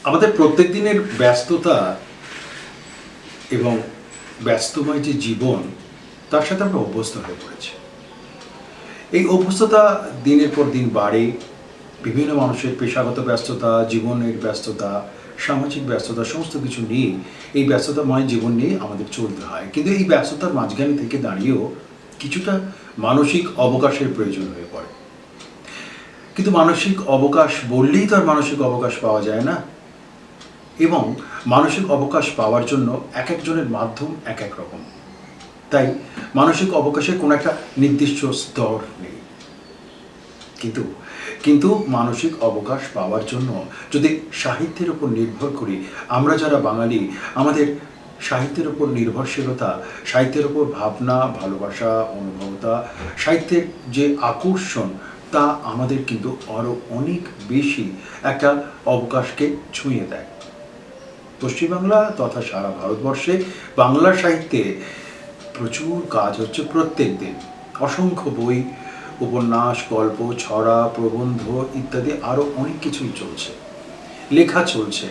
আমাদের প্রত্যেক দিনের ব্যস্ততা এবং ব্যস্তময় যে জীবন, তার সাথে আমরা অভ্যস্ত হয়ে পড়েছি। এই অভ্যস্ততা দিনের পর দিন বাড়ে। বিভিন্ন মানুষের পেশাগত ব্যস্ততা, জীবনের ব্যস্ততা, সামাজিক ব্যস্ততা, সমস্ত কিছু নিয়ে এই ব্যস্ততাময় জীবন নিয়ে আমাদের চলতে হয়। কিন্তু এই ব্যস্ততার মাঝখানে থেকে দাঁড়িয়েও কিছুটা মানসিক অবকাশের প্রয়োজন হয়ে পড়ে। কিন্তু মানসিক অবকাশ বললেই তো আর মানসিক অবকাশ পাওয়া যায় না, এবং মানসিক অবকাশ পাওয়ার জন্য এক একজনের মাধ্যম এক এক রকম। তাই মানসিক অবকাশের কোনো একটা নির্দিষ্ট স্তর নেই। কিন্তু মানসিক অবকাশ পাওয়ার জন্য যদি সাহিত্যের উপর নির্ভর করি, আমরা যারা বাঙালি, আমাদের সাহিত্যের উপর নির্ভরশীলতা, সাহিত্যের উপর ভাবনা, ভালোবাসা, অনুভবতা, সাহিত্যের যে আকর্ষণ, তা আমাদের কিন্তু আরও অনেক বেশি একটা অবকাশকে ছুঁয়ে দেয়। পশ্চিমবাংলা তথা সারা ভারতবর্ষে বাংলা সাহিত্যে প্রচুর কাজ হচ্ছে প্রত্যেক দিন। অসংখ্য বই, উপন্যাস, গল্প, ছড়া, প্রবন্ধ ইত্যাদি আরও অনেক কিছুই চলছে, লেখা চলছে,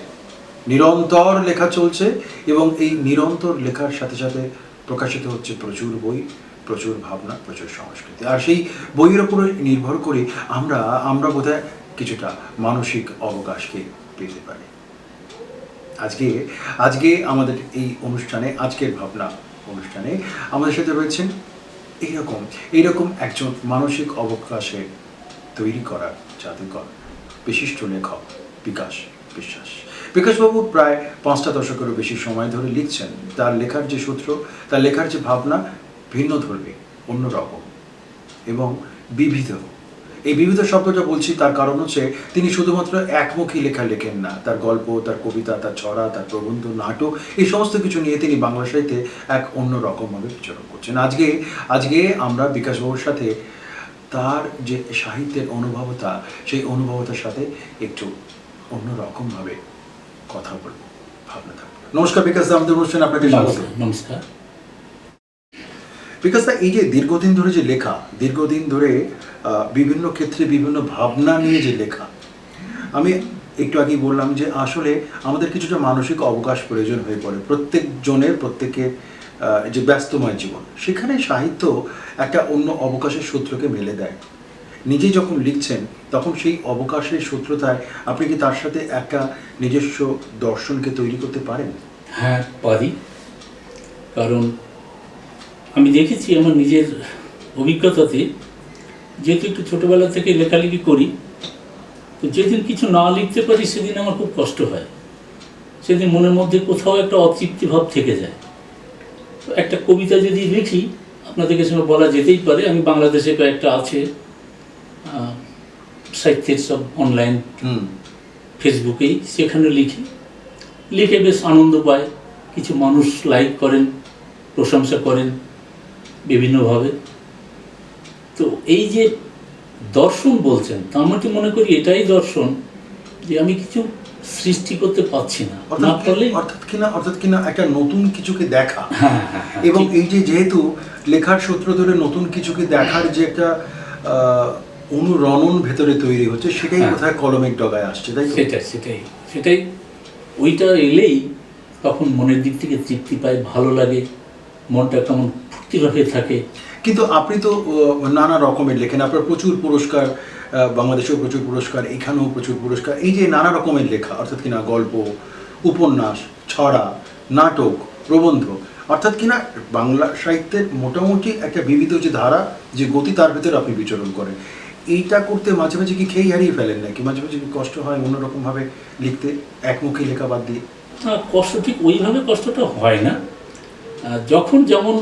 নিরন্তর লেখা চলছে, এবং এই নিরন্তর লেখার সাথে সাথে প্রকাশিত হচ্ছে প্রচুর বই, প্রচুর ভাবনা, প্রচুর সংস্কৃতি। আর সেই বইয়ের উপরে নির্ভর করে আমরা বোধহয় কিছুটা মানসিক অবকাশকে পেতে পারি। আজকে আমাদের এই অনুষ্ঠানে, আজকের ভাবনা অনুষ্ঠানে আমাদের সাথে রয়েছেন এইরকম একজন মানসিক অবকাশে তৈরি করার জাদুকর, বিশিষ্ট লেখক বিকাশ বিশ্বাস। বিকাশবাবু প্রায় 5টা দশকেরও বেশি সময় ধরে লিখছেন। তার লেখার যে সূত্র, তার লেখার যে ভাবনা ভিন্ন ধর্মী, অন্যরকম এবং বিবিধ। এই বিবিধ শব্দটা বলছি তার কারণ হচ্ছে তিনি শুধুমাত্র একমুখী লেখা লেখেন না। তার গল্প, তার কবিতা, তার ছড়া, তার প্রবন্ধ, নাটক, এই সমস্ত কিছু নিয়ে তিনি বাংলা সাহিত্যে এক অন্য রকমভাবে বিচরণ করছেন। আজকে আমরা বিকাশবাবুর সাথে তার যে সাহিত্যের অনুভবতা, সেই অনুভবতার সাথে একটু অন্য রকমভাবে কথা বলবো, ভাবনা থাকবে। নমস্কার বিকাশ দা, আমাদের অনুষ্ঠানে আপনাকে স্বাগত। নমস্কার বিকাশ দা, এই যে দীর্ঘদিন ধরে যে লেখা, দীর্ঘদিন ধরে বিভিন্ন ক্ষেত্রে বিভিন্ন ভাবনা নিয়ে যে লেখা, আমি একটু আগেই বললাম যে আসলে আমাদের কিছুটা মানসিক অবকাশ প্রয়োজন হয়ে পড়ে প্রত্যেকের যে ব্যস্তময় জীবন, সেখানে সাহিত্য একটা অন্য অবকাশের সূত্রকে মেলে দেয়। নিজে যখন লিখছেন তখন সেই অবকাশের সূত্রতায় আপনি কি তার সাথে একটা নিজস্ব দর্শনকে তৈরি করতে পারেন? হ্যাঁ, পারি। কারণ আমি দেখেছি আমার নিজের অভিজ্ঞতাতে, যেহেতু একটু ছোটোবেলা থেকে লেখালেখি করি, তো যেদিন কিছু না লিখতে পারি সেদিন আমার খুব কষ্ট হয়। সেদিন মনের মধ্যে কোথাও একটা অতৃপ্তি ভাব থেকে যায়। তো একটা কবিতা যদি লিখি, আপনাদেরকে সঙ্গে বলা যেতেই পারে, আমি বাংলাদেশে কয়েকটা আছে সাহিত্যের সব অনলাইন ফেসবুকেই, সেখানে লিখে বেশ আনন্দ পায়। কিছু মানুষ লাইক করেন, প্রশংসা করেন বিভিন্নভাবে। তো এই যে দর্শন বলছেন, তা আমি তো মনে করি এটাই দর্শন, যে আমি কিছু সৃষ্টি করতে পারছি না, অর্থাৎ কিনা একটা নতুন কিছুকে দেখা। এবং এই যে যেহেতু লেখার সূত্র ধরে নতুন কিছুকে দেখার যে একটা অনুরণন ভেতরে তৈরি হচ্ছে, সেটাই কোথায় কলমের ডগায় আসছে, তাই তো? সেটাই ওইটা এলেই তখন মনের দিক থেকে তৃপ্তি পায়, ভালো লাগে, মনটা কেমন ফুর্তি হয়ে থাকে। কিন্তু আপনি তো নানা রকমের লেখেন, আপনার প্রচুর পুরস্কার, বাংলাদেশেও প্রচুর পুরস্কার, এখানেও প্রচুর পুরস্কার। এই যে নানা রকমের লেখা, অর্থাৎ কিনা গল্প, উপন্যাস, ছড়া, নাটক, প্রবন্ধ, অর্থাৎ কিনা বাংলা সাহিত্যের মোটামুটি একটা বিবিধ যে ধারা, যে গতি, তার ভিতরে আপনি বিচরণ করেন। এইটা করতে মাঝে মাঝে কি খেই হারিয়ে ফেলেন নাকি? মাঝে মাঝে কি কষ্ট হয় অন্যরকমভাবে লিখতে, একমুখী লেখা বাদ দিয়ে? কষ্ট ঠিক ওইভাবে কষ্টটা হয় না। যখন যেমন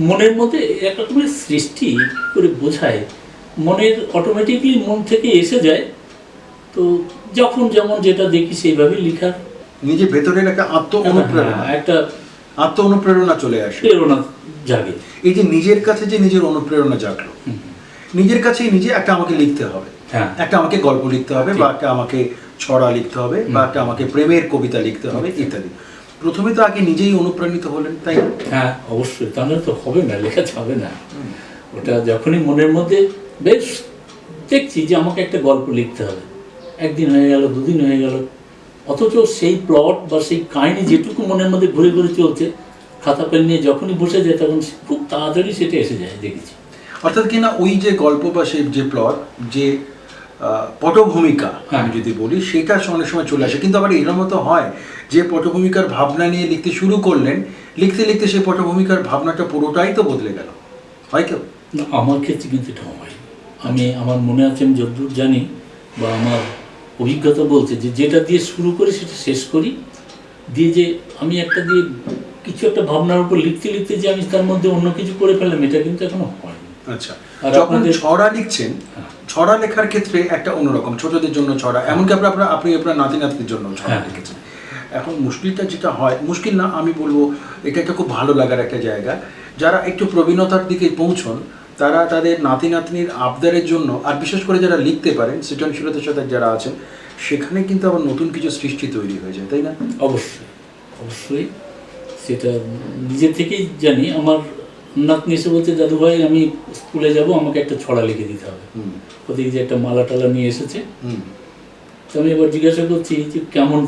মনের মধ্যে এক রকমের সৃষ্টি করে বোঝায়, মনের অটোমেটিকলি মন থেকে এসে যায়। তো যখন যেমন যেটা দেখি সেইভাবে লেখার নিজের ভেতরের একটা আত্ম অনুপ্রেরণা চলে আসে, প্রেরণা জাগে। এই যে নিজের কাছে যে নিজের অনুপ্রেরণা জাগলো, নিজের কাছেই নিজে একটা আমাকে লিখতে হবে, একটা আমাকে গল্প লিখতে হবে, বা একটা আমাকে ছড়া লিখতে হবে, বা একটা আমাকে প্রেমের কবিতা লিখতে হবে ইত্যাদি। প্রথমে তো আগে নিজেই অনুপ্রাণিত হলেন, তাই? হ্যাঁ, অবশ্যই, তাহলে তো হবে না, লেখা যাবে না। ওটা যখনই মনের মধ্যে বেশ দেখছি যে আমাকে একটা গল্প লিখতে হবে, একদিন হয়ে গেল, দুদিন হয়ে গেল, অথচ সেই প্লট বা সেই কাহিনী যেটুকু মনের মধ্যে ঘুরে ঘুরে চলছে, খাতা পেন নিয়ে যখনই বসে যায় তখন খুব তাড়াতাড়ি সেটা এসে যায়, দেখেছি। অর্থাৎ কিনা ওই যে গল্প বা সেই যে প্লট, যে পটভূমিকা আমি যদি বলি, সেটা অনেক সময় চলে আসে। কিন্তু আবার এরকম মতো হয় যে পটভূমিকার ভাবনা নিয়ে লিখতে শুরু করলেন, লিখতে লিখতে সেই পটভূমিকার ভাবনাটা পুরোটাই তো বদলে গেল, হয় কেউ? না, আমার ক্ষেত্রে কিন্তু এটা হয়। আমার মনে আছে, আমি যতদূর জানি বা আমার অভিজ্ঞতা বলছে যে যেটা দিয়ে শুরু করি সেটা শেষ করি, দিয়ে যে আমি একটা দিয়ে কিছু একটা ভাবনার উপর লিখতে লিখতে যে আমি তার মধ্যে অন্য কিছু করে ফেললাম, এটা কিন্তু এখনো হয়নি। আচ্ছা, আর যখন আপনাদের- ছড়া লিখছেন, ছড়া লেখার ক্ষেত্রে একটা অন্যরকম, ছোটদের জন্য ছড়া, এমনকি আপনি আপনার নাতি নাতনির জন্য ছড়া লিখেছেন। এখন মুশকিলটা যেটা হয়, মুশকিল না, আমি বলবো এটা একটা খুব ভালো লাগার একটা জায়গা, যারা একটু প্রবীণতার দিকে পৌঁছন তারা তাদের নাতি নাতনির আবদারের জন্য, আর বিশেষ করে যারা লিখতে পারেন, সৃজনশীলতার সাথে যারা আছেন, সেখানে কিন্তু আবার নতুন কিছু সৃষ্টি তৈরি হয়ে যায়, তাই না? অবশ্যই অবশ্যই, সেটা নিজে থেকেই জানি। আমার নাতনি এসে বলছে, দাদু ভাই আমি স্কুলে যাব, আমাকে একটা ছড়া লিখে দিতে হবে। ওদিকে যে একটা মালা টালা নিয়ে এসেছে, তো আমি এবার জিজ্ঞাসা করছি যে কেমন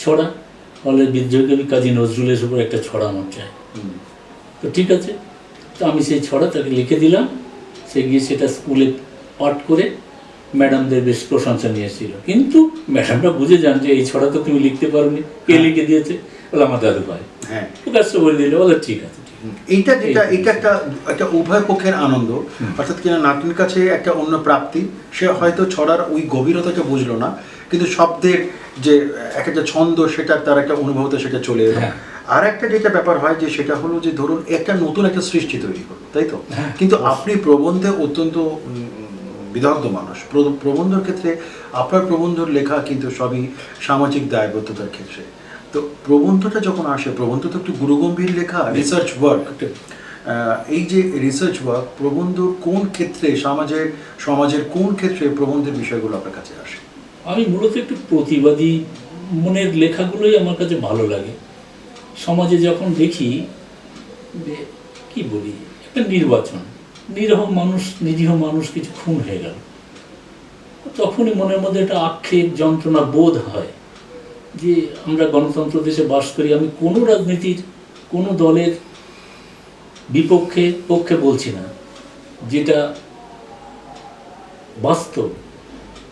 ছড়া? বলে বিদ্রোহী কাজী নজরুলের উপর একটা ছড়া আমার চাই। তো ঠিক আছে, তো আমি সেই ছড়া তাকে লিখে দিলাম। সে গিয়ে সেটা স্কুলে পাঠ করে ম্যাডামদের বেশ প্রশংসা নিয়েছিল। কিন্তু ম্যাডামরা বুঝে যান যে এই ছড়া তো তুমি লিখতে পারোনি, কে লিখে দিয়েছে? বলে আমার দাদু ভাই। হ্যাঁ, প্রকাশ্য বলে দিলে, বলে ঠিক আছে। এইটা যেটা, এটা একটা উভয় পক্ষের আনন্দ, অর্থাৎ কিনা নাতনির কাছে একটা অন্য প্রাপ্তি। সে হয়তো ছড়ার ওই গভীরতাটা বুঝলো না, কিন্তু শব্দের যে একটা ছন্দ, সেটা তার একটা অনুভবতা, সেটা চলে এলো। আর একটা যেটা ব্যাপার হয় যে সেটা হলো যে ধরুন একটা নতুন একটা সৃষ্টি তৈরি হলো, তাই তো? কিন্তু আপনি প্রবন্ধে অত্যন্ত বিদগ্ধ মানুষ, প্রবন্ধের ক্ষেত্রে আপনার প্রবন্ধের লেখা কিন্তু সবই সামাজিক দায়বদ্ধতার ক্ষেত্রে। তো প্রবন্ধটা যখন আসে, প্রবন্ধ তো একটু গুরুগম্ভীর লেখা, রিসার্চ ওয়ার্ক। এই যে রিসার্চ ওয়ার্ক, প্রবন্ধ কোন ক্ষেত্রে, সমাজের কোন ক্ষেত্রে প্রবন্ধের বিষয়গুলো আপনার কাছে আসে? আমি মূলত একটু প্রতিবাদী মনের লেখাগুলোই আমার কাছে ভালো লাগে। সমাজে যখন দেখি যে কি বলি, একটা নির্বাচন, নিরীহ মানুষ কিছু খুন হয়ে গেল, তখনই মনের মধ্যে একটা আক্ষেপ, যন্ত্রণা বোধ হয় যে আমরা গণতন্ত্র দেশে বাস করি। আমি কোনো রাজনীতির কোনো দলের পক্ষে বলছি না, যেটা বাস্তব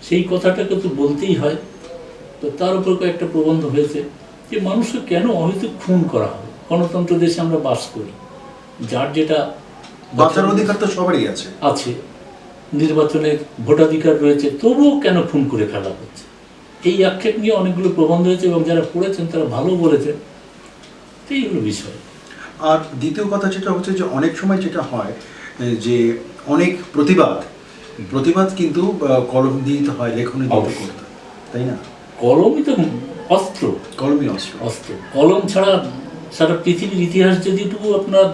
সেই কথাটাকে তো বলতেই হয়। তো তার উপর কয়েকটা প্রবন্ধ হয়েছে যে মানুষকে কেন অহেতুক খুন করা হবে। গণতন্ত্র দেশে আমরা বাস করি, যার যেটা বাঁচার অধিকার তো সবারই আছে, নির্বাচনের ভোটাধিকার রয়েছে, তবুও কেন খুন করে ফেলা হচ্ছে, এই আক্ষেপ নিয়ে অনেকগুলো প্রবন্ধ হয়েছে এবং যারা পড়েছেন তারা ভালো বলেছেন। তো এইগুলো বিষয়। আর দ্বিতীয় কথা যেটা হচ্ছে যে অনেক সময় যেটা হয় যে অনেক প্রতিবাদ কিন্তু কলম দিয়ে তো হয়, লেখনী দিয়ে তো করতে হয়, তাই না? কলমই তো অস্ত্র, কলমই অস্ত্র। কলম ছাড়া সারা পৃথিবীর ইতিহাস যদি একটু আপনারা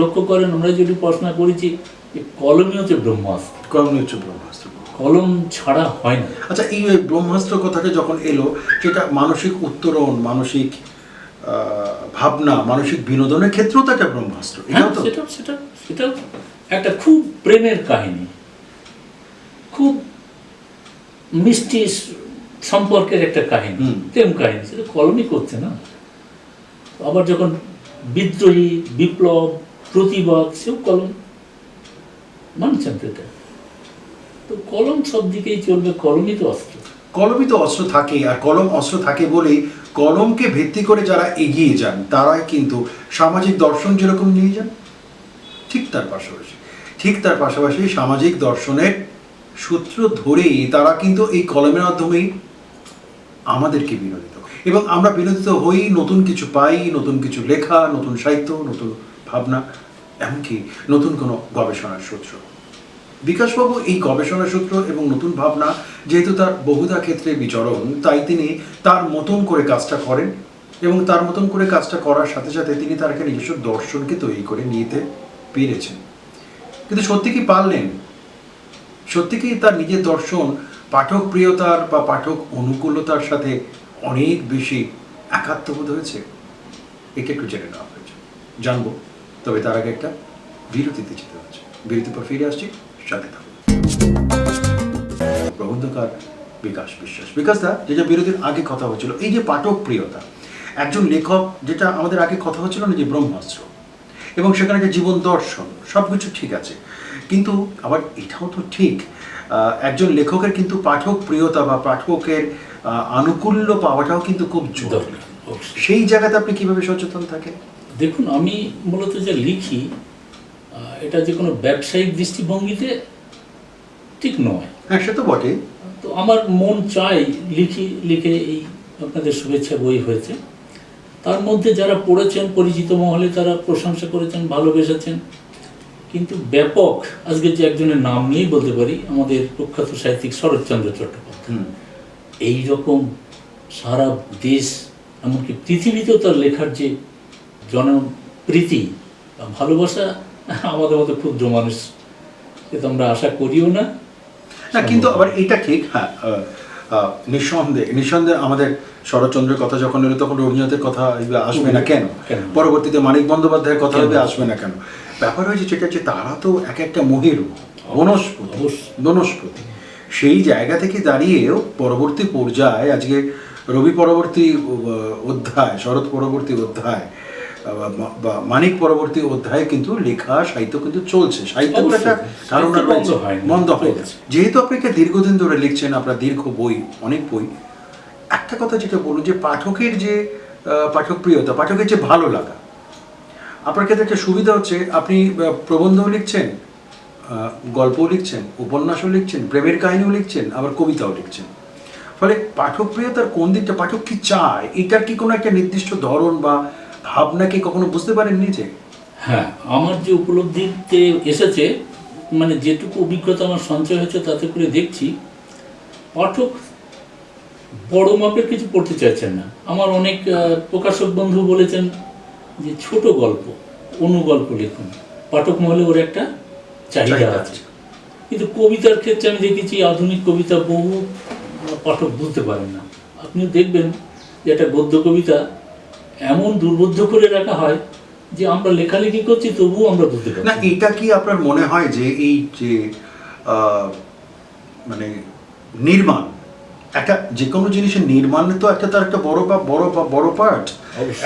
লক্ষ্য করেন, আমরা যেটু পড়াশোনা করেছি, যে কলমই হচ্ছে ব্রহ্মাস্ত্র। কলমই হচ্ছে ব্রহ্মাস্ত্র, কলম ছাড়া হয় না। আচ্ছা, এই ব্রহ্মাস্ত্র কথাটা যখন এলো, সেটা মানসিক উত্তরণ, মানসিক ভাবনা, মানসিক বিনোদনের ক্ষেত্রেও তো একটা ব্রহ্মাস্ত্র। সেটা একটা খুব প্রেমের কাহিনী, খুব মিষ্টি সম্পর্কের একটা কাহিনী, প্রেম কাহিনী, সেটা কলমই করছে না। আবার যখন বিদ্রোহী, বিপ্লব, প্রতিবাদ, সেও কলম মানছেন তো এটা। তো কলম সব দিকেই চলবে, কলমই তো অস্ত্র। কলমই তো অস্ত্র থাকে, আর কলম অস্ত্র থাকে বলেই কলমকে ভিত্তি করে যারা এগিয়ে যান তারাই কিন্তু সামাজিক দর্শন যেরকম নিয়ে যান, ঠিক তার পাশাপাশি সামাজিক দর্শনের সূত্র ধরেই তারা কিন্তু এই কলমের মাধ্যমেই আমাদেরকে বিনোদিত, এবং আমরা বিনোদিত হই, নতুন কিছু পাই, নতুন কিছু লেখা, নতুন সাহিত্য, নতুন ভাবনা, এমনকি নতুন কোনো গবেষণার সূত্র। বিকাশবাবু এই গবেষণার সূত্র এবং নতুন ভাবনা যেহেতু তার বহুধা ক্ষেত্রে বিচরণ, তাই তিনি তার মতন করে কাজটা করেন, এবং তার মতন করে কাজটা করার সাথে সাথে তিনি তার একটা নিজস্ব দর্শনকে তৈরি করে নিতে পেরেছেন। কিন্তু সত্যি কি পারলেন? সত্যি কি তার নিজের দর্শন পাঠক প্রিয়তার বা পাঠক অনুকূলতার সাথে অনেক বেশি একাত্মবোধ হয়েছে? এটা একটু জেনে নেওয়া হয়েছে, জানবো। তবে তার আগে একটা বিরতিতে যেতে হচ্ছে, বিরতির পর ফিরে আসছি, সাথে থাকুন। প্রবন্ধকার বিকাশ বিশ্বাস। বিকাশ দা, যেটা বিরতির আগে কথা হচ্ছিল, এই যে পাঠক প্রিয়তা, একজন লেখক, যেটা আমাদের আগে কথা হচ্ছিল না, যে ব্রহ্মাস্ত্র, এবং সেখানে যে জীবন দর্শন, সব কিছু ঠিক আছে, কিন্তু আবার এটাও তো ঠিক, একজন লেখকের কিন্তু পাঠক প্রিয়তা বা পাঠকের আনুকূল্য পাওয়াটাও কিন্তু খুব জরুরি। দরকার, অবশ্যই। সেই জায়গাতে আপনি কিভাবে সচেতন থাকেন? দেখুন, আমি মূলত যে লিখি, এটা যে কোনো ব্যবসায়িক দৃষ্টিভঙ্গিতে ঠিক নয়। হ্যাঁ, সে তো বটেই। তো আমার মন চাই লিখে এই আপনাদের শুভেচ্ছা বই হয়েছে। তার মধ্যে যারা পড়েছেন পরিচিত মহলে তারা প্রশংসা করেছেন, ভালোবেসেছেন, কিন্তু ব্যাপক, আজকে যে একজনের নাম নিয়েই বলতে পারি, আমাদের প্রখ্যাত সাহিত্যিক শরৎচন্দ্র চট্টোপাধ্যায়, এই রকম সারা দেশ, এমনকি পৃথিবীতেও তার লেখার যে জনপ্রীতি বা ভালোবাসা, আমাদের মতো ক্ষুদ্র মানুষ এ তো আমরা আশা করিও না। না, কিন্তু আবার এটা ঠিক, হ্যাঁ, নিঃসন্দেহে আমাদের শরৎচন্দ্রের কথা যখন এলো তখন রবীন্দ্রনাথের কথা আসবে না কেন? পরবর্তীতে মানিক বন্দ্যোপাধ্যায়ের কথা হবে, আসবে না কেন? ব্যাপার হয়েছে যেটা, যে তারা তো এক একটা মহিরু, বনস্পতি। সেই জায়গা থেকে দাঁড়িয়েও পরবর্তী পর্যায়ে আজকে রবি পরবর্তী অধ্যায়, শরৎ পরবর্তী অধ্যায় বা মানিক পরবর্তী অধ্যায়ে কিন্তু লেখা সাহিত্য কিন্তু চলছে। সাহিত্য একটা ধারণা রয়েছে, মন্দ হয় না। যেহেতু আপনি দীর্ঘদিন ধরে লিখছেন, আপনার দীর্ঘ বই, অনেক বই, একটা কথা যেটা বলুন, যে পাঠকের যে পাঠক প্রিয়তা, পাঠকের যে ভালো লাগা, আপনার ক্ষেত্রে একটা সুবিধা হচ্ছে, আপনি প্রবন্ধও লিখছেন, গল্পও লিখছেন, উপন্যাসও লিখছেন, প্রেমের কাহিনীও লিখছেন, আবার কবিতাও লিখছেন। ফলে পাঠক প্রিয়তার কোন দিকটা, পাঠক কি চায়, এটার কি কোনো একটা নির্দিষ্ট ধরন বা ভাবনা কি কখনো বুঝতে পারেন নিজে? হ্যাঁ, আমার যে উপলব্ধিতে এসেছে, মানে যেটুকু অভিজ্ঞতা আমার সঞ্চয় হয়েছে তাতে করে দেখছি, পাঠক বড় মাপের কিছু পড়তে চাইছেন না। আমার অনেক প্রকাশক বন্ধু বলেছেন যে ছোট গল্প, অনুগল্প লিখুন, পাঠক মহলে ওর একটা চাহিদা আছে। কিন্তু কবিতার ক্ষেত্রে আমি দেখেছি, আধুনিক কবিতা বহু পাঠক বুঝতে পারেন না। আপনিও দেখবেন যে একটা গদ্য কবিতা এমন দুর্বোধ্য করে রাখা হয় যে আমরা লেখালেখি করছি তবুও আমরা বুঝতে পারি না। এটা কি আপনার মনে হয় যে এই যে মানে নির্মাণ, একটা যে কোনো জিনিসের নির্মাণে তো একটা, তার একটা বড় পার্ট।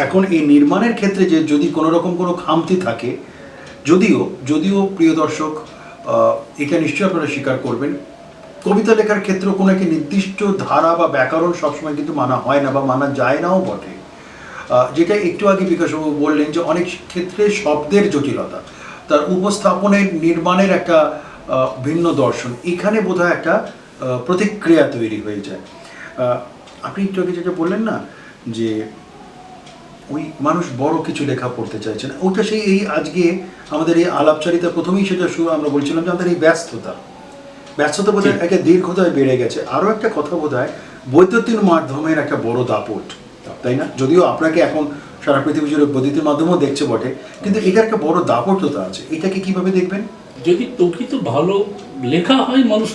এখন এই নির্মাণের ক্ষেত্রে যে যদি কোনো রকম কোনো খামতি থাকে, যদিও প্রিয় দর্শক, এটা নিশ্চয়ই আপনারা স্বীকার করবেন, কবিতা লেখার ক্ষেত্রে কোনো একটা নির্দিষ্ট ধারা বা ব্যাকরণ সবসময় কিন্তু মানা হয় না বা মানা যায় নাও বটে। যেটা একটু আগে বিকাশবাবু বললেন, যে অনেক ক্ষেত্রে শব্দের জটিলতা, তার উপস্থাপনের, নির্মাণের একটা ভিন্ন দর্শন, এখানে বোধহয় একটা প্রতিক্রিয়া তৈরি হয়ে যায়। আপনি একটু আগে যেটা বললেন না, যে ওই মানুষ বড় কিছু লেখা পড়তে চাইছে না, ওটা সেই এই আজকে আমাদের এই আলাপচারিতা প্রথমেই সেটা শুরু আমরা বলছিলাম, যে আমাদের এই ব্যস্ততা বোধহয় একটা দীর্ঘতায় বেড়ে গেছে। আরও একটা কথা বোধহয় বৈদ্যুতিন মাধ্যমের একটা বড় দাপট, তাই না? যদিও আপনাকে এখন সারা পৃথিবী জুড়ে বৈদ্যুতিন মাধ্যমেও দেখছে বটে, কিন্তু এটা একটা বড় দাপটতা আছে। এটাকে কিভাবে দেখবেন? যদি প্রকৃত ভালো লেখা হয়, মানুষ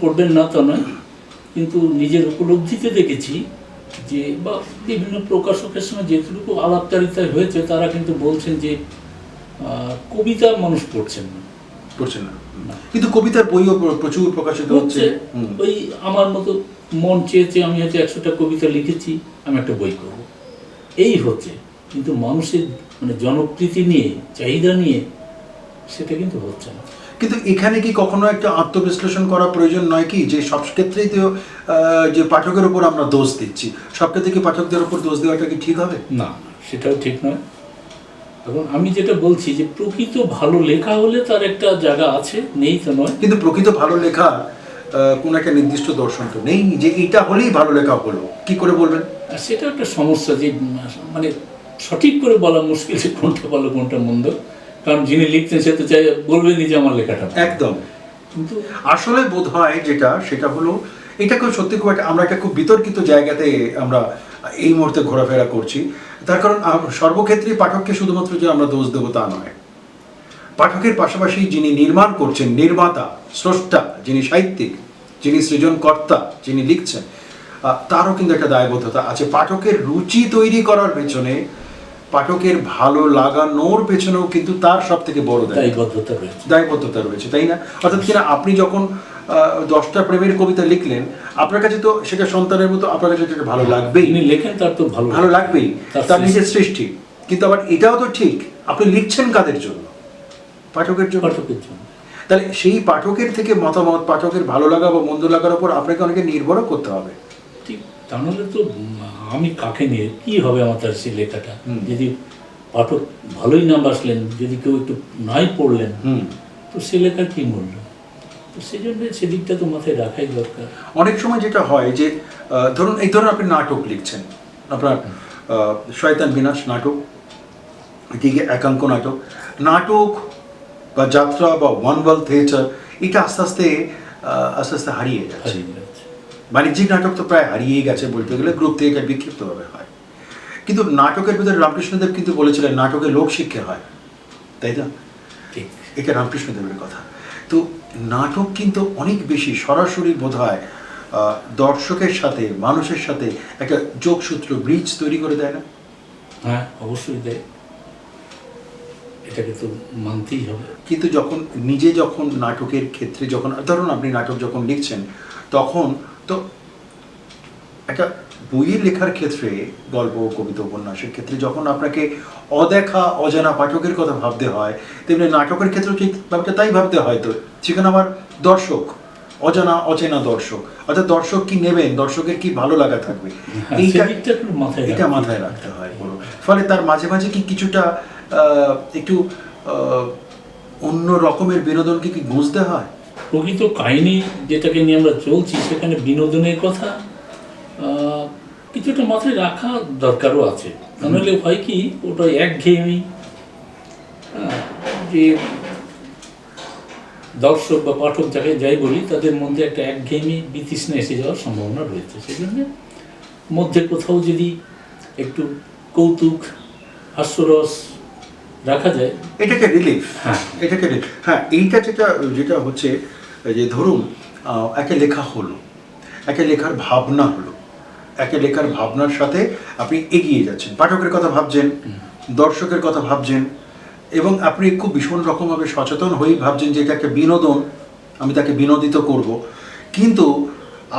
পড়বেন না তা নয়, কিন্তু নিজের উপলব্ধিতে দেখেছি যে, বা বিভিন্ন প্রকাশকের সঙ্গে যেটুকু আলাপচারিতায় হয়েছে, তারা কিন্তু বলছেন যে কবিতা মানুষ পড়ছেন না। কিন্তু কবিতার বইও প্রচুর প্রকাশিত হচ্ছে। ওই আমার মতো মন চেয়েছে, আমি হয়তো 100টা কবিতা লিখেছি, আমি একটা বই করব, এই হচ্ছে। কিন্তু মানুষের মানে জনপ্রীতি নিয়ে, চাহিদা নিয়ে সেটা কিন্তু হচ্ছে না। কিন্তু এখানে কি কখনো একটা আত্মবিশ্লেষণ করা প্রয়োজন নয় কি, যে সব ক্ষেত্রেই তো যে পাঠকের উপর আমরা দোষ দিচ্ছি, সব ক্ষেত্রে কি পাঠকদের উপর দোষ দেওয়াটা কি ঠিক হবে? না, সেটাও ঠিক নয়। এখন আমি যেটা বলছি, যে প্রকৃত ভালো লেখা হলে তার একটা জায়গা আছে, নেই তো নয়। কিন্তু প্রকৃত ভালো লেখা কোন একটা নির্দিষ্ট দর্শন তো নেই, যে এটা হলেই ভালো লেখা হলো, কি করে বলবেন? সেটা একটা সমস্যা, যে মানে সঠিক করে বলা মুশকিল, যে কোনটা ভালো কোনটা মন্দ। কারণ যিনি লিখছেন সে তো চাই বলবেনই যে আমার লেখাটা একদম। কিন্তু আসলে বোধ হয় যেটা, সেটা হলো, এটা খুব সত্যি, খুব একটা আমরা একটা খুব বিতর্কিত জায়গাতে আমরা এই মুহূর্তে ঘোরাফেরা করছি। তার কারণ সর্বক্ষেত্রেই পাঠককে শুধুমাত্র যে আমরা দোষ দেবো তা নয়, পাঠকের পাশাপাশি যিনি নির্মাণ করছেন, নির্মাতা, স্রষ্টা, যিনি সাহিত্যিক, যিনি সৃজনকর্তা, যিনি লিখছেন, তারও কিন্তু একটা দায়বদ্ধতা আছে। পাঠকের রুচি তৈরি করার পেছনে পাঠকের ভালো লাগানোর পেছনেও কিন্তু তার সব থেকে বড় দায়বদ্ধতা রয়েছে। দায়বদ্ধতা রয়েছে, তাই না? অর্থাৎ কিনা আপনি যখন 10টা প্রেমের কবিতা লিখলেন, আপনার কাছে তো সেটা সন্তানের মতো আপনার কাছে সেটা ভালো লাগবেই, তিনি লেখেন তার তো ভালো লাগবেই, তার নিজের সৃষ্টি। কিন্তু আবার এটাও তো ঠিক, আপনি লিখছেন কাদের জন্য? পাঠকের জন্য। পাঠকের জন্য। তাহলে সেই পাঠকের থেকে মতামত, পাঠকের ভালো লাগা বা মন্দ লাগার উপর আপনাকে অনেকে নির্ভরও করতে হবে। ঠিক, তাহলে তো আমি কাকে নিয়ে কি হবে আমার তার সেই লেখাটা? যদি পাঠক ভালোই না বাসলেন, যদি কেউ একটু নাই পড়লেন, তো সে লেখার কি মূল্য? তো সেই জন্য সেদিকটা তো মাথায় রাখাই দরকার। অনেক সময় যেটা হয় যে ধরুন এই ধরুন আপনি নাটক লিখছেন, আপনার শয়তান বিনাশ নাটক, এদিকে একাঙ্ক নাটক, নাটক বা যাত্রা বা ওয়ান ওয়ার্ল্ড থিয়েটার, এটা আস্তে আস্তে হারিয়ে যাচ্ছে। বাণিজ্যিক নাটক তো প্রায় হারিয়েই গেছে বলতে গেলে, গ্রুপ থেকে এটা বিক্ষিপ্তভাবে হয়। কিন্তু নাটকের ভিতরে রামকৃষ্ণদেব কিন্তু বলেছিলেন নাটকে লোকশিক্ষা হয়, তাই না? এটা রামকৃষ্ণদেবের কথা। তো নাটক কিন্তু অনেক বেশি সরাসরি বোধহয় দর্শকের সাথে, মানুষের সাথে একটা যোগসূত্র, ব্রিজ তৈরি করে দেয় না? হ্যাঁ, অবশ্যই দেয়, এটাকে তো মানতেই হবে। কিন্তু যখন নাটকের ক্ষেত্রে যখন ধরুন আপনি নাটক যখন লিখছেন, তখন তো একটা বইয়ের লেখার ক্ষেত্রে, গল্প, কবিতা, উপন্যাসের ক্ষেত্রে যখন আপনাকে অদেখা অজানা পাঠকের কথা ভাবতে হয়, তেমনি নাটকের ক্ষেত্রে ঠিক ব্যাপারটা তাই ভাবতে হয়। তো সেখানে আমার দর্শক, অজানা অচেনা দর্শক, অর্থাৎ দর্শক কি নেবেন, দর্শকের কি ভালো লাগা থাকবে, এটা মাথায় রাখতে হয়। ফলে তার মাঝে মাঝে কি কিছুটা একটু অন্য রকমের বিনোদনকে কি বুঝতে হয়। প্রকৃত কাহিনী যেটাকে নিয়ে আমরা চলছি, সেখানে বিনোদনের কথা কিছুটা মাথায় রাখা দরকারও আছে। তাহলে হয় কি, ওটা একঘেয়েমি, যে দর্শক বা পাঠক যাকে যাই বলি, তাদের মধ্যে একটা একঘেয়েমি, বিতৃষ্ণা এসে যাওয়ার সম্ভাবনা রয়েছে। সেই জন্য মধ্যে কোথাও যদি একটু কৌতুক, হাস্যরস রাখা যায়, এটাকে রিলিফ। হ্যাঁ, এইটা যেটা হচ্ছে যে ধরুন একটা লেখা হলো, একটা লেখার ভাবনা হলো, একটা লেখার ভাবনার সাথে আপনি এগিয়ে যাচ্ছেন, পাঠকের কথা ভাবছেন, দর্শকের কথা ভাবছেন, এবং আপনি খুব ভীষণ রকমভাবে সচেতন হয়েই ভাবছেন যে এটা একটা বিনোদন, আমি তাকে বিনোদিত করব। কিন্তু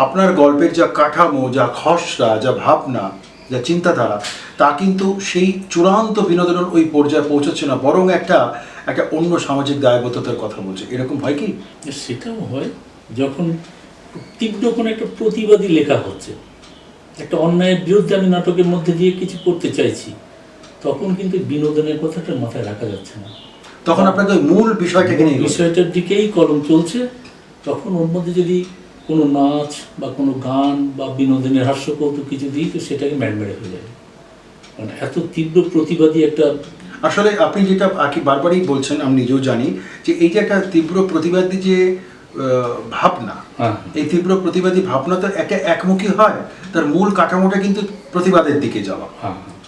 আপনার গল্পের যা কাঠামো, যা খসড়া, যা ভাবনা, যা চিন্তাধারা, তা কিন্তু সেই চূড়ান্ত বিনোদনের ওই পর্যায়ে পৌঁছচ্ছে না, বরং একটা অন্য সামাজিক দায়বদ্ধতার কথা বলছে। এরকম হয় কি? সেটাও হয় যখন তীব্র কোনো একটা প্রতিবাদী লেখা হচ্ছে, একটা অন্যায়ের বিরুদ্ধে আমি নাটকের মধ্যে দিয়ে কিছু করতে চাইছি, তখন কিন্তু বিনোদনের কথাটা মাথায় রাখা যাচ্ছে না। তখন আপনাকে মূল বিষয়টার দিকেই কলম চলছে। তখন ওর মধ্যে যদি কোনো নাচ বা কোনো গান বা বিনোদনের হাস্য কৌতুক কিছু দিই, তো সেটাকে ম্যাড়মেড়ে হয়ে যাবে। মানে এত তীব্র প্রতিবাদী একটা, আসলে আপনি যেটা বারবারই বলছেন, আমি নিজেও জানি যে এই যে একটা তীব্র প্রতিবাদী যে ভাবনা, এই তীব্র প্রতিবাদী ভাবনা তো একটা একমুখী হয়, তার মূল কাঠামোটা কিন্তু প্রতিবাদের দিকে যাওয়া,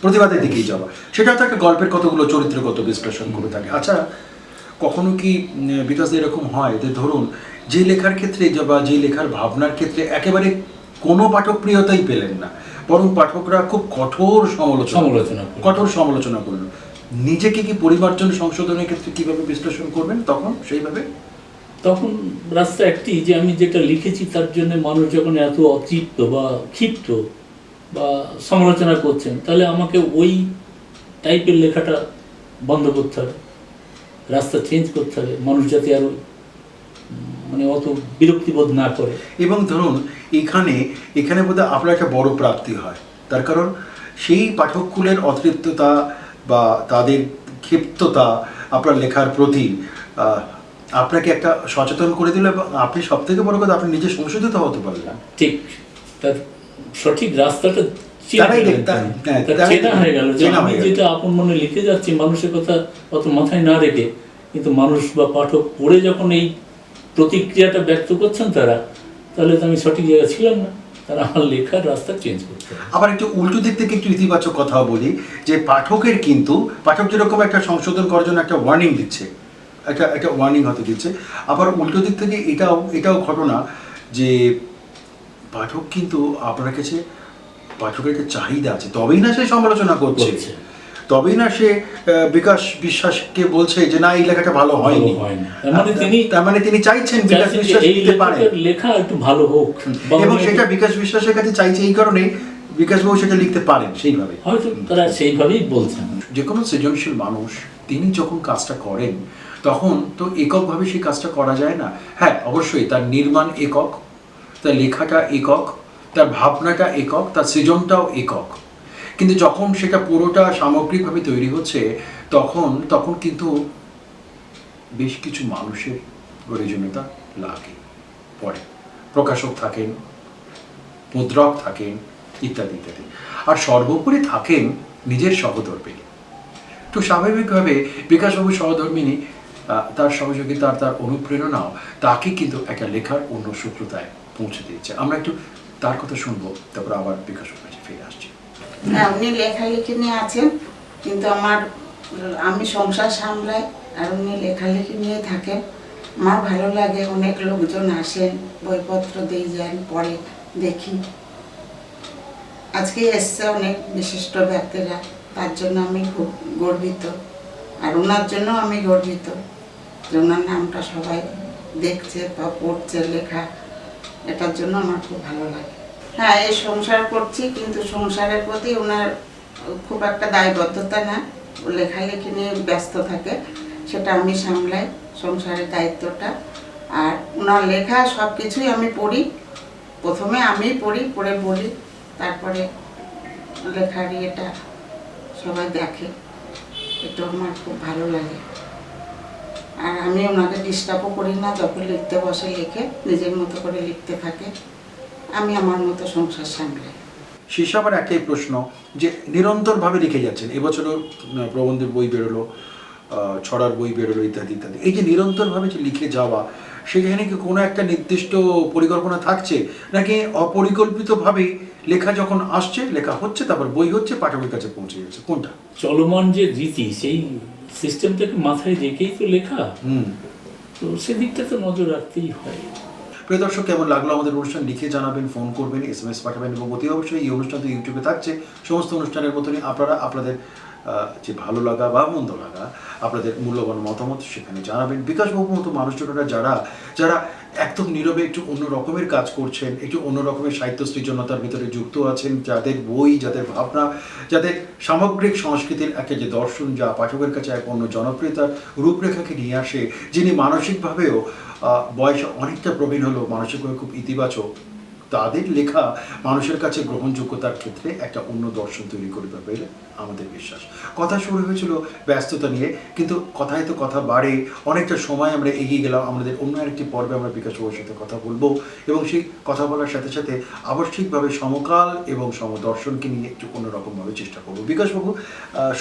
প্রতিবাদের দিকেই যাওয়া। সেটা তো একটা গল্পের কতগুলো চরিত্রগত বিশ্লেষণ করে থাকে। আচ্ছা, কখনো কি বিকাশ এরকম হয় যে ধরুন যে লেখার ক্ষেত্রে বা যে লেখার ভাবনার ক্ষেত্রে একেবারে কোনো পাঠক প্রিয়তাই পেলেন না, বরং পাঠকরা খুব কঠোর সমালোচনা করলো, নিজেকে কি পরিমার্জন সংশোধনের ক্ষেত্রে কিভাবে বিশ্লেষণ করবেন তখন রাস্তা একটি, যে আমি যেটা লিখেছি তার জন্য মানুষ যখন এত অতৃপ্ত বা ক্ষিপ্ত বা সমালোচনা করছেন, তাহলে আমাকে ওই টাইপের লেখাটা বন্ধ করতে হবে, রাস্তা চেঞ্জ করতে হবে, মানুষ যাতে আরো মানে অত বিরক্তিবোধ না করে। এবং ধরুন এখানে বোধহয় আপনার একটা বড় প্রাপ্তি হয়, তার কারণ সেই পাঠককুলের অতৃপ্ততা বা তাদের ক্ষিপ্ততা আপনার লেখার প্রতি আপনাকে একটা সচেতন করে দিল, এবং আপনি সব থেকে বড় কথা, আপনি নিজে সংশোধিত হতে পারলেন। ঠিক, তার সঠিক রাস্তাটা চেনা হয়ে গেল, যে আমি যেটা আপন মনে লিখে যাচ্ছি মানুষের কথা অত মাথায় না রেখে, কিন্তু মানুষ বা পাঠক পড়ে যখন এই প্রতিক্রিয়াটা ব্যক্ত করছেন তারা, তাহলে তো আমি সঠিক জায়গায় ছিলাম না, তারা আমার লেখার রাস্তা চেঞ্জ করতে হবে। আবার একটু উল্টো দিক থেকে একটু ইতিবাচক কথা বলি, যে পাঠক যেরকম একটা সংশোধন করার জন্য একটা ওয়ার্নিং দিচ্ছে, একটা ওয়ার্নিং হয়তো দিচ্ছে, আবার উল্টো দিক থেকে এটাও ঘটনা যে পাঠক কিন্তু আপনার কাছে, পাঠকের একটা চাহিদা আছে, তবেই না সে সমালোচনা করছে। তবেই না সে বিকাশ বিশ্বাসকে বলছে যে না এই লেখাটা ভালো হয়নি। তার মানে তিনি চাইছেন বিকাশ বিশ্বাস লিখতে পারে, লেখা একটু ভালো হোক, এবং সেটা বিকাশ বিশ্বাসের কাছে চাইছে এই কারণে বিকাশবাবু সেটা লিখতে পারেন সেইভাবে, হয়তো তারা সেইভাবেই বলছেন। যে কোনো সৃজনশীল মানুষ তিনি যখন কাজটা করেন তখন তো এককভাবে সেই কাজটা করা যায় না। হ্যাঁ, অবশ্যই তার নির্মাণ একক, তার লেখাটা একক, তার ভাবনাটা একক, তার সৃজনটাও একক, কিন্তু যখন সেটা পুরোটা সামগ্রিকভাবে তৈরি হচ্ছে তখন কিন্তু বেশ কিছু মানুষের প্রয়োজনীয়তা লাগে পড়ে। প্রকাশক থাকেন, মুদ্রক থাকেন, ইত্যাদি ইত্যাদি, আর সর্বোপরি থাকেন নিজের সহধর্মিনী। তো স্বাভাবিকভাবে বিকাশবাবু সহধর্মিনী, তার সহযোগিতা, তার অনুপ্রেরণাও তাকে কিন্তু একটা লেখার অন্য সূত্রতায় পৌঁছে দিয়েছে। আমরা একটু তার কথা শুনবো, তারপর আবার বিকাশবাবুর কাছে ফিরে আসছি। হ্যাঁ, উনি লেখালেখি নিয়ে আছেন, কিন্তু আমি সংসার সামলাই আর উনি লেখালেখি নিয়ে থাকেন। আমার ভালো লাগে, অনেক লোকজন আসেন, বইপত্র দিয়ে যান, পড়ে, দেখি। আজকে এসছে অনেক বিশিষ্ট ব্যক্তিরা, তার জন্য আমি খুব গর্বিত, আর ওনার জন্য আমি গর্বিত যে ওনার নামটা সবাই দেখছে বা পড়ছে লেখা, এটার জন্য আমার খুব ভালো লাগে। হ্যাঁ, এই সংসার করছি, কিন্তু সংসারের প্রতি ওনার খুব একটা দায়বদ্ধতা না, লেখালেখি নিয়ে ব্যস্ত থাকে, সেটা আমি সামলাই, সংসারের দায়িত্বটা। আর ওনার লেখা সব কিছুই আমি পড়ি, প্রথমে আমি পড়ি, পড়ে বলি, তারপরে লেখার ইয়েটা সবাই দেখে, এটা আমার খুব ভালো লাগে। আর আমি ওনাকে ডিস্টার্বও করি না, যখন লিখতে বসে লিখে নিজের মতো করে লিখতে থাকে, আমি আমার মতো সংসার সামলাই। শেষ আবার একটাই প্রশ্ন, যে নিরন্তরভাবে লিখে যাচ্ছেন, এবছরও প্রবন্ধের বই বেরোলো, ছড়ার বই বেরোলো, ইত্যাদি ইত্যাদি, এই যে নিরন্তরভাবে যে লিখে যাওয়া, সেখানে কি কোনো একটা নির্দিষ্ট পরিকল্পনা থাকছে, নাকি অপরিকল্পিতভাবেই লেখা যখন আসছে, লেখা হচ্ছে, তারপর বই হচ্ছে, পাঠকের কাছে পৌঁছে যাচ্ছে, কোনটা? চলমান যে রীতি, সেই সিস্টেমটাকে মাথায় রেখেই তো লেখা, তো সেদিকটা তো নজর রাখতেই হয়। প্রিয় দর্শক, কেমন লাগলো আমাদের অনুষ্ঠান লিখে জানাবেন, ফোন করবেন, SMS পাঠাবেন, এবং অতি অবশ্যই এই অনুষ্ঠান তো ইউটিউবে থাকছে। সমস্ত অনুষ্ঠানের মতনই আপনারা আপনাদের যে ভালো লাগা বা মন্দ লাগা, আপনাদের মূল্যবান মতামত সেখানে জানাবেন। বিকাশবাবুর মতো মানুষজনেরা যারা একদম নীরবে একটু অন্য রকমের কাজ করছেন, একটু অন্য রকমের সাহিত্য সৃজনতার ভিতরে যুক্ত আছেন, যাদের বই, যাদের ভাবনা, যাদের সামগ্রিক সংস্কৃতির একটা যে দর্শন, যা পাঠকের কাছে এক অন্য জনপ্রিয়তার রূপরেখাকে নিয়ে আসে, যিনি মানসিকভাবেও বয়সে অনেকটা প্রবীণ হলো, মানসিকভাবে খুব ইতিবাচক, তাদের লেখা মানুষের কাছে গ্রহণযোগ্যতার ক্ষেত্রে একটা অন্য দর্শন তৈরি করতে পারবে আমাদের বিশ্বাস। কথা শুরু হয়েছিল ব্যস্ততা নিয়ে, কিন্তু কথায় তো কথা বাড়ে, অনেকটা সময় আমরা এগিয়ে গেলাম। আমাদের অন্য আরেকটি পর্বে আমরা বিকাশবাবুর সাথে কথা বলবো, এবং সেই কথা বলার সাথে সাথে আবশ্যিকভাবে সমকাল এবং সমদর্শনকে নিয়ে একটু অন্যরকমভাবে চেষ্টা করবো। বিকাশবাবু,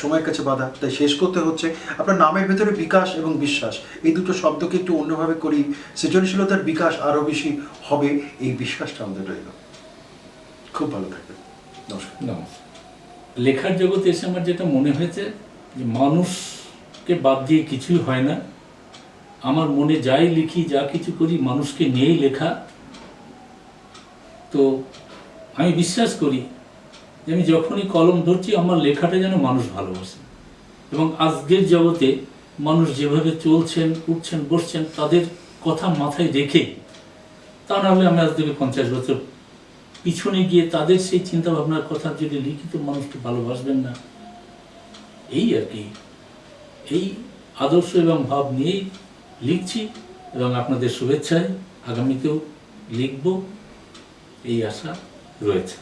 সময়ের কাছে বাধা, তাই শেষ করতে হচ্ছে। আপনার নামের ভেতরে বিকাশ এবং বিশ্বাস, এই দুটো শব্দকে একটু অন্যভাবে করি, সৃজনশীলতার বিকাশ আরও বেশি হবে, এই বিশ্বাসটা আমাদের রইল। খুব ভালো থাকবেন, নমস্কার। নমস্কার। লেখার জগতে এসে আমার যেটা মনে হয়েছে, যে মানুষকে বাদ দিয়ে কিছুই হয় না। আমার মনে যাই লিখি, যা কিছু করি, মানুষকে নিয়েই লেখা। তো আমি বিশ্বাস করি যে আমি যখনই কলম ধরছি, আমার লেখাটা যেন মানুষ ভালোবাসে, এবং আজকের জগতে মানুষ যেভাবে চলছেন, উঠছেন, বসছেন, তাদের কথা মাথায় রেখে, তা নাহলে আমি আজ থেকে 50 বছর পিছনে গিয়ে তাদের সেই চিন্তা ভাবনার কথা যদি লিখিত, মানুষকে ভালোবাসবেন না। এই আর কি, এই আদর্শ এবং ভাব নিয়েই লিখছি, এবং আপনাদের শুভেচ্ছায় আগামীতেও লিখব, এই আশা রয়েছে।